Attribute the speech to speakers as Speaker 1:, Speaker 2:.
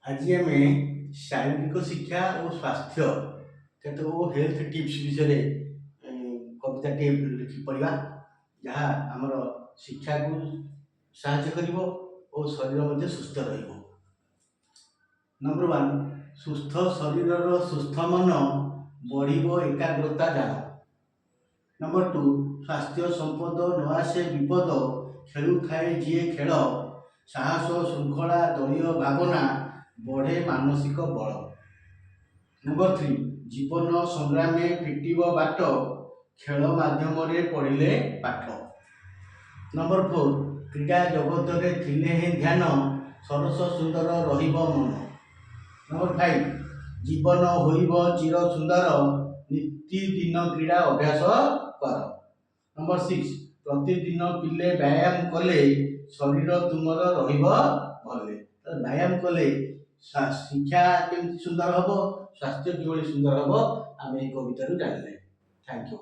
Speaker 1: आज आम शारीरिक शिक्षा और स्वास्थ्य केतक हेल्थ टिप्स विषय कविता टे लिखि पढ़ा जहाँ आमर शिक्षा को साहाय्य कर शरीर मध्य सुस्थ नंबर 1 सुस्थ शरीर सुस्थ मन बढ़ एकाग्रता जान। नंबर 2 स्वास्थ्य संपद न आसे विपद खेलु थाए जी खेल साहस श्रृंखला दलीय भावना बढ़े मानसिक बल। नंबर 3 जीवन संग्राम फिटिब बाट खेल माध्यम पढ़िले पाठ। नंबर 4 क्रीड़ा जगत रे थिले ही ध्यान सरस सुंदर रहिब मन। नंबर 5 जीवन होइब चिर सुंदर नित्य दिन क्रीड़ा अभ्यास कर। नंबर 6 प्रतिदिन पिले व्यायाम कले शरीर तुमर रहिब भले। व्यायाम कले शिक्षा केमती सुंदर हम स्वास्थ्य किभली सुंदर हम आम कविता जानले। Thank you.